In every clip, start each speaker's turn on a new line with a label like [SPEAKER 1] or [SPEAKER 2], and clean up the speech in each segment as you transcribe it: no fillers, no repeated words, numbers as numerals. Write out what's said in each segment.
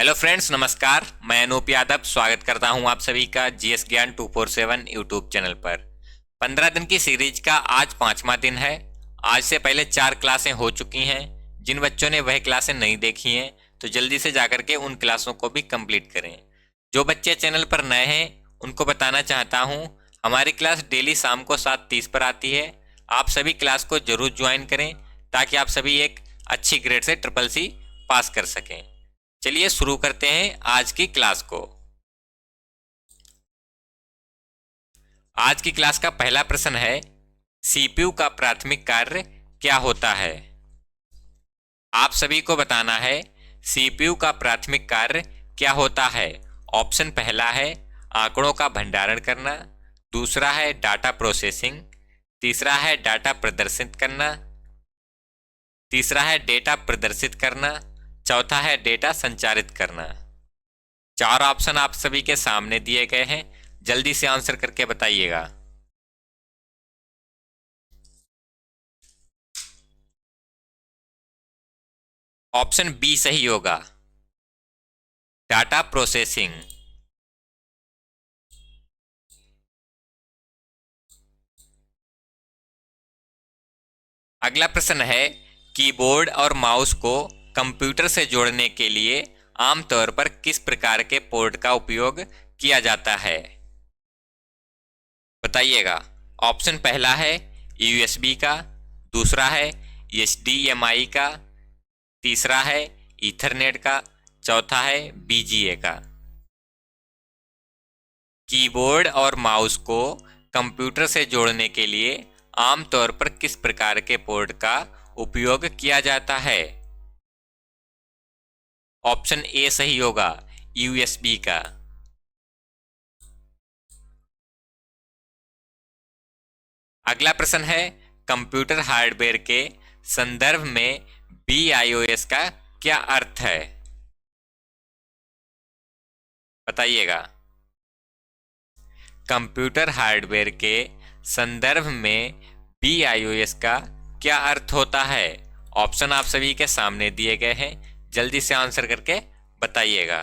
[SPEAKER 1] Hello friends, नमस्कार। मैं अनूप यादव स्वागत करता हूं आप सभी का जीएस ज्ञान 247 यूट्यूब चैनल पर। 15 दिन की सीरीज का आज 5वां दिन है। आज से पहले 4 क्लासें हो चुकी हैं। जिन बच्चों ने वह क्लासें नहीं देखी हैं तो जल्दी से जाकर के उन क्लासों को भी कंप्लीट करें। जो बच्चे चैनल पर नए हैं उनको बताना चाहता हूँ, हमारी क्लास डेली शाम को 7:30 पर आती है। आप सभी क्लास को जरूर ज्वाइन करें ताकि आप सभी एक अच्छी ग्रेड से CCC पास कर सकें। चलिए शुरू करते हैं आज की क्लास को। आज की क्लास का पहला प्रश्न है, सीपीयू का प्राथमिक कार्य क्या होता है? आप सभी को बताना है सीपीयू का प्राथमिक कार्य क्या होता है। ऑप्शन पहला है आंकड़ों का भंडारण करना, दूसरा है डाटा प्रोसेसिंग, तीसरा है डाटा प्रदर्शित करना, तीसरा है डेटा प्रदर्शित करना, चौथा है डेटा संचारित करना। 4 ऑप्शन आप सभी के सामने दिए गए हैं, जल्दी से आंसर करके बताइएगा। ऑप्शन बी सही होगा, डाटा प्रोसेसिंग। अगला प्रश्न है, कीबोर्ड और माउस को कंप्यूटर से जोड़ने के लिए आमतौर पर किस प्रकार के पोर्ट का उपयोग किया जाता है? बताइएगा। ऑप्शन पहला है यूएसबी का, दूसरा है एचडीएमआई का, तीसरा है ईथरनेट का, चौथा है बीजीए का। कीबोर्ड और माउस को कंप्यूटर से जोड़ने के लिए आमतौर पर किस प्रकार के पोर्ट का उपयोग किया जाता है? ऑप्शन ए सही होगा, यूएसबी का। अगला प्रश्न है, कंप्यूटर हार्डवेयर के संदर्भ में BIOS का क्या अर्थ है? बताइएगा। कंप्यूटर हार्डवेयर के संदर्भ में BIOS का क्या अर्थ होता है? ऑप्शन आप सभी के सामने दिए गए हैं, जल्दी से आंसर करके बताइएगा।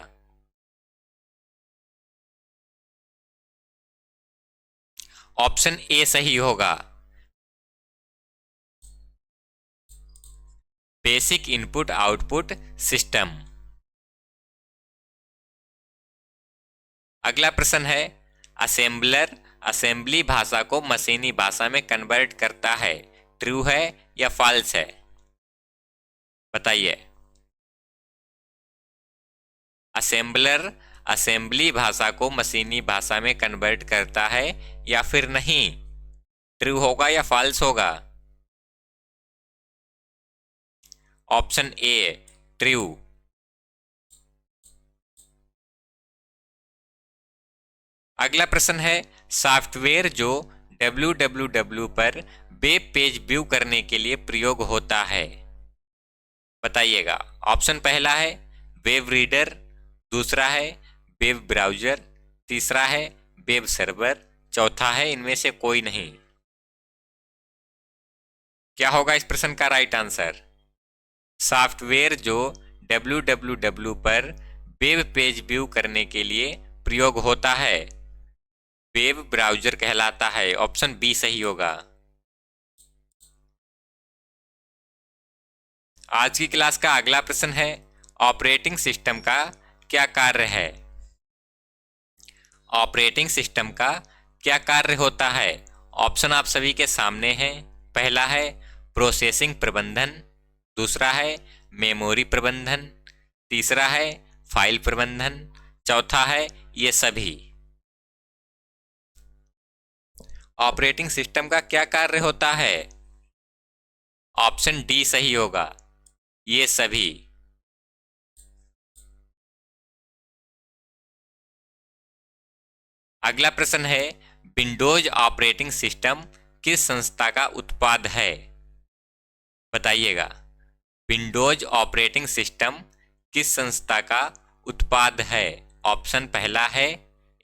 [SPEAKER 1] ऑप्शन ए सही होगा, बेसिक इनपुट आउटपुट सिस्टम। अगला प्रश्न है, असेंबलर असेंबली भाषा को मशीनी भाषा में कन्वर्ट करता है, ट्रू है या फॉल्स है? बताइए। असेंबलर असेंबली भाषा को मशीनी भाषा में कन्वर्ट करता है या फिर नहीं? ट्रू होगा या फॉल्स होगा? Option A true. अगला प्रश्न है, सॉफ्टवेयर जो www पर वेब पेज व्यू करने के लिए प्रयोग होता है। बताइएगा। ऑप्शन पहला है वेब रीडर, दूसरा है वेब ब्राउजर, तीसरा है वेब सर्वर, चौथा है इनमें से कोई नहीं। क्या होगा इस प्रश्न का राइट आंसर? सॉफ्टवेयर जो www पर वेब पेज व्यू करने के लिए प्रयोग होता है, वेब ब्राउजर कहलाता है। ऑप्शन बी सही होगा। आज की क्लास का अगला प्रश्न है, ऑपरेटिंग सिस्टम का क्या कार्य है? ऑपरेटिंग सिस्टम का क्या कार्य होता है? ऑप्शन आप सभी के सामने हैं। पहला है प्रोसेसिंग प्रबंधन, दूसरा है मेमोरी प्रबंधन, तीसरा है फाइल प्रबंधन, चौथा है ये सभी। ऑपरेटिंग सिस्टम का क्या कार्य होता है? ऑप्शन डी सही होगा, ये सभी। अगला प्रश्न है, विंडोज ऑपरेटिंग सिस्टम किस संस्था का उत्पाद है? बताइएगा। विंडोज ऑपरेटिंग सिस्टम किस संस्था का उत्पाद है? ऑप्शन पहला है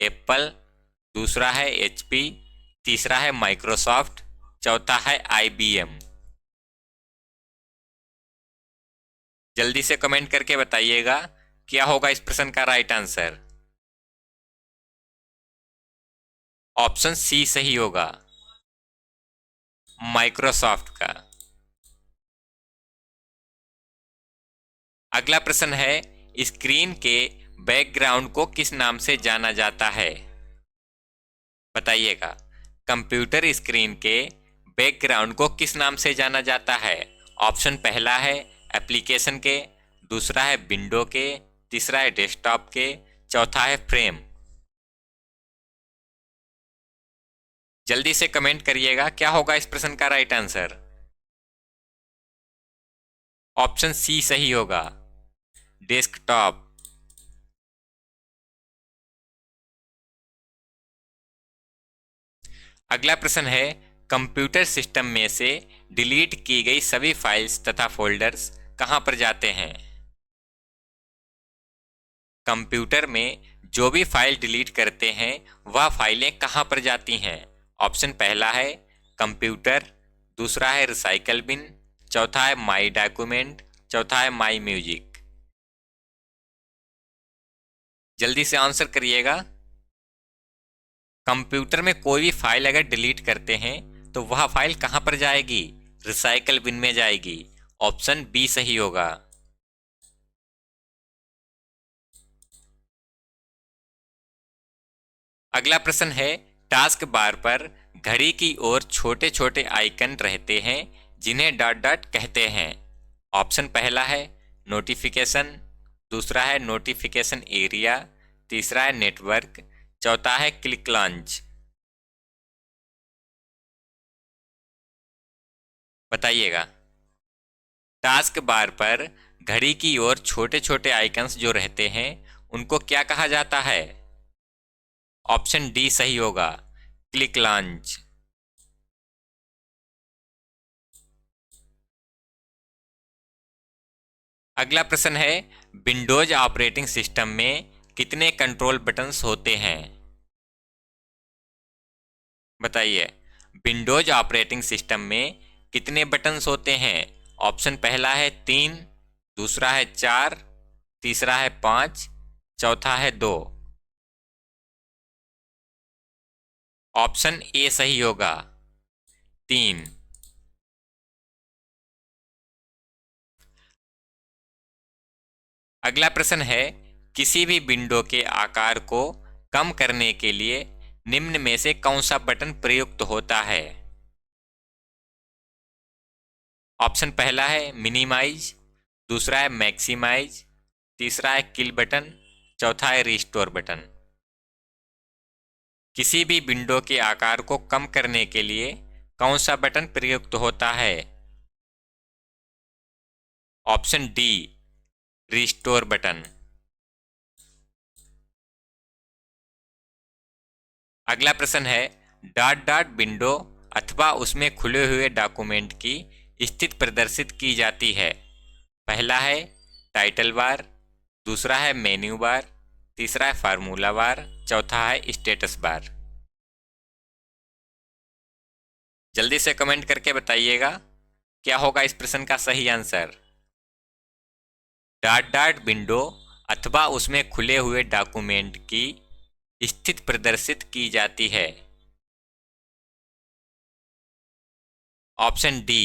[SPEAKER 1] एप्पल, दूसरा है HP, तीसरा है माइक्रोसॉफ्ट, चौथा है IBM। जल्दी से कमेंट करके बताइएगा क्या होगा इस प्रश्न का राइट आंसर? ऑप्शन सी सही होगा, माइक्रोसॉफ्ट का। अगला प्रश्न है, स्क्रीन के बैकग्राउंड को किस नाम से जाना जाता है? बताइएगा, कंप्यूटर स्क्रीन के बैकग्राउंड को किस नाम से जाना जाता है? ऑप्शन पहला है एप्लीकेशन के, दूसरा है विंडो के, तीसरा है डेस्कटॉप के, चौथा है फ्रेम। जल्दी से कमेंट करिएगा, क्या होगा इस प्रश्न का राइट आंसर? ऑप्शन सी सही होगा, डेस्कटॉप। अगला प्रश्न है, कंप्यूटर सिस्टम में से डिलीट की गई सभी फाइल्स तथा फोल्डर्स कहां पर जाते हैं? कंप्यूटर में जो भी फाइल डिलीट करते हैं वह फाइलें कहां पर जाती हैं? ऑप्शन पहला है कंप्यूटर, दूसरा है रिसाइकल बिन, चौथा है माई डॉक्यूमेंट, चौथा है माई म्यूजिक। जल्दी से आंसर करिएगा। कंप्यूटर में कोई भी फाइल अगर डिलीट करते हैं तो वह फाइल कहां पर जाएगी? रिसाइकल बिन में जाएगी। ऑप्शन बी सही होगा। अगला प्रश्न है, टास्क बार पर घड़ी की ओर छोटे छोटे आइकन रहते हैं जिन्हें डॉट डॉट कहते हैं। ऑप्शन पहला है नोटिफिकेशन, दूसरा है नोटिफिकेशन एरिया, तीसरा है नेटवर्क, चौथा है क्लिक लॉन्च। बताइएगा, टास्क बार पर घड़ी की ओर छोटे छोटे आइकन्स जो रहते हैं उनको क्या कहा जाता है? ऑप्शन डी सही होगा, क्लिक लॉन्च। अगला प्रश्न है, विंडोज ऑपरेटिंग सिस्टम में कितने कंट्रोल बटन्स होते हैं? बताइए, विंडोज ऑपरेटिंग सिस्टम में कितने बटन्स होते हैं? ऑप्शन पहला है 3, दूसरा है 4, तीसरा है 5, चौथा है 2। ऑप्शन ए सही होगा, 3। अगला प्रश्न है, किसी भी विंडो के आकार को कम करने के लिए निम्न में से कौन सा बटन प्रयुक्त होता है? ऑप्शन पहला है मिनिमाइज, दूसरा है मैक्सिमाइज, तीसरा है किल बटन, चौथा है रिस्टोर बटन। किसी भी विंडो के आकार को कम करने के लिए कौन सा बटन प्रयुक्त होता है? Option D, restore button. अगला प्रश्न है, डॉट डॉट विंडो अथवा उसमें खुले हुए डॉक्यूमेंट की स्थिति प्रदर्शित की जाती है। पहला है टाइटल बार, दूसरा है मेन्यू बार, तीसरा है फार्मूला बार, चौथा है स्टेटस बार। जल्दी से कमेंट करके बताइएगा, क्या होगा इस प्रश्न का सही आंसर? डॉट डॉट विंडो अथवा उसमें खुले हुए डॉक्यूमेंट की स्थिति प्रदर्शित की जाती है। Option D,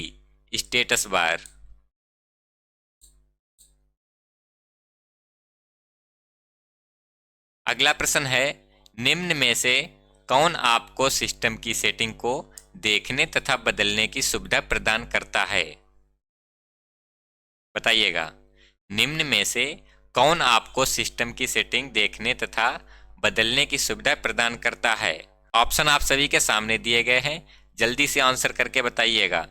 [SPEAKER 1] status bar. अगला प्रश्न है, निम्न में से कौन आपको सिस्टम की सेटिंग को देखने तथा बदलने की सुविधा प्रदान करता है? बताइएगा, निम्न में से कौन आपको सिस्टम की सेटिंग देखने तथा बदलने की सुविधा प्रदान करता है? ऑप्शन आप सभी के सामने दिए गए हैं, जल्दी से आंसर करके बताइएगा।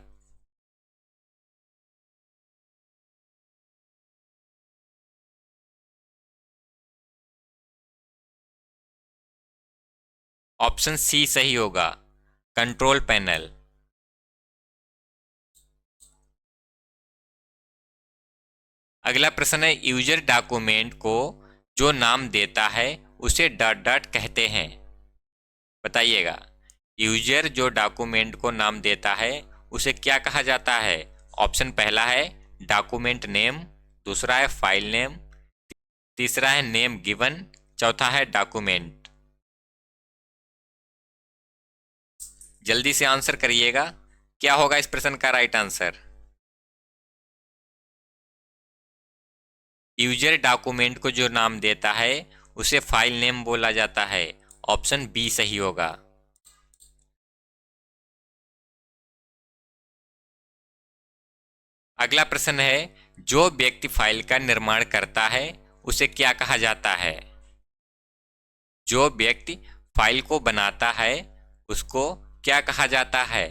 [SPEAKER 1] ऑप्शन सी सही होगा, कंट्रोल पैनल। अगला प्रश्न है, यूजर डॉक्यूमेंट को जो नाम देता है उसे डॉट डॉट कहते हैं। बताइएगा, यूजर जो डॉक्यूमेंट को नाम देता है उसे क्या कहा जाता है? ऑप्शन पहला है डॉक्यूमेंट नेम, दूसरा है फाइल नेम, तीसरा है नेम गिवन, चौथा है डॉक्यूमेंट। जल्दी से आंसर करिएगा, क्या होगा इस प्रश्न का राइट आंसर? यूजर डॉक्यूमेंट को जो नाम देता है उसे फाइल नेम बोला जाता है। ऑप्शन बी सही होगा। अगला प्रश्न है, जो व्यक्ति फाइल का निर्माण करता है उसे क्या कहा जाता है? जो व्यक्ति फाइल को बनाता है उसको क्या कहा जाता है?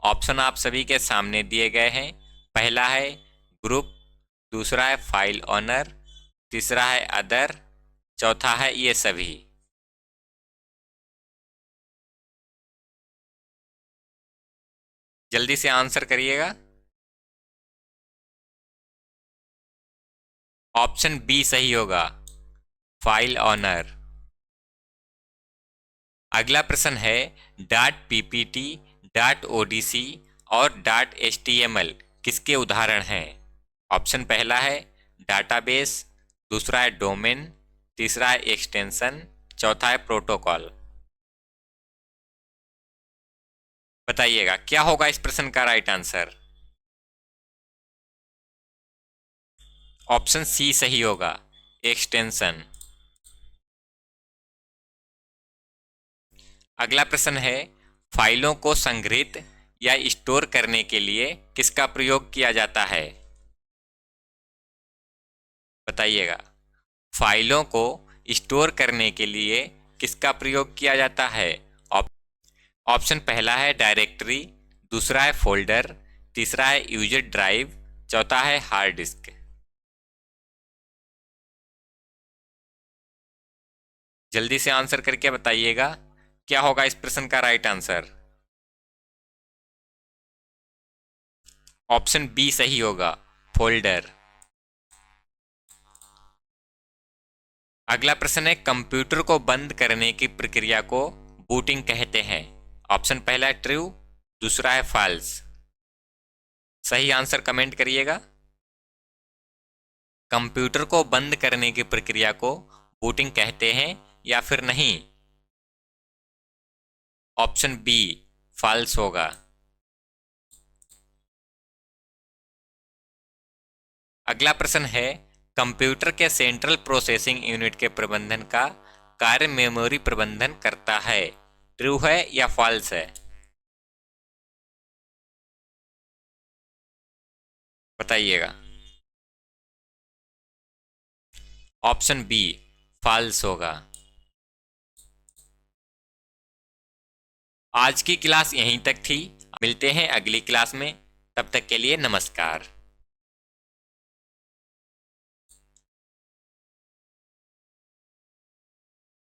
[SPEAKER 1] ऑप्शन आप सभी के सामने दिए गए हैं। पहला है ग्रुप, दूसरा है फाइल ओनर, तीसरा है अदर, चौथा है ये सभी। जल्दी से आंसर करिएगा। ऑप्शन बी सही होगा, फाइल ओनर। अगला प्रश्न है, डॉट पीपीटी, डॉट ओडीसी और डॉट एचटीएमएल किसके उदाहरण हैं? ऑप्शन पहला है डाटाबेस, दूसरा है डोमेन, तीसरा है एक्सटेंशन, चौथा है प्रोटोकॉल। बताइएगा क्या होगा इस प्रश्न का राइट आंसर? ऑप्शन सी सही होगा, एक्सटेंशन। अगला प्रश्न है, फाइलों को संग्रहित या स्टोर करने के लिए किसका प्रयोग किया जाता है? बताइएगा, फाइलों को स्टोर करने के लिए किसका प्रयोग किया जाता है? ऑप्शन पहला है डायरेक्टरी, दूसरा है फोल्डर, तीसरा है यूजर ड्राइव, चौथा है हार्ड डिस्क। जल्दी से आंसर करके बताइएगा, क्या होगा इस प्रश्न का राइट आंसर? ऑप्शन बी सही होगा, फोल्डर। अगला प्रश्न है, कंप्यूटर को बंद करने की प्रक्रिया को बूटिंग कहते हैं। ऑप्शन पहला है ट्रू, दूसरा है फॉल्स। सही आंसर कमेंट करिएगा। कंप्यूटर को बंद करने की प्रक्रिया को बूटिंग कहते हैं या फिर नहीं? ऑप्शन बी फॉल्स होगा। अगला प्रश्न है, कंप्यूटर के सेंट्रल प्रोसेसिंग यूनिट के प्रबंधन का कार्य मेमोरी प्रबंधन करता है। ट्रू है या फॉल्स है? बताइएगा। ऑप्शन बी फॉल्स होगा। आज की क्लास यहीं तक थी, मिलते हैं अगली क्लास में, तब तक के लिए नमस्कार।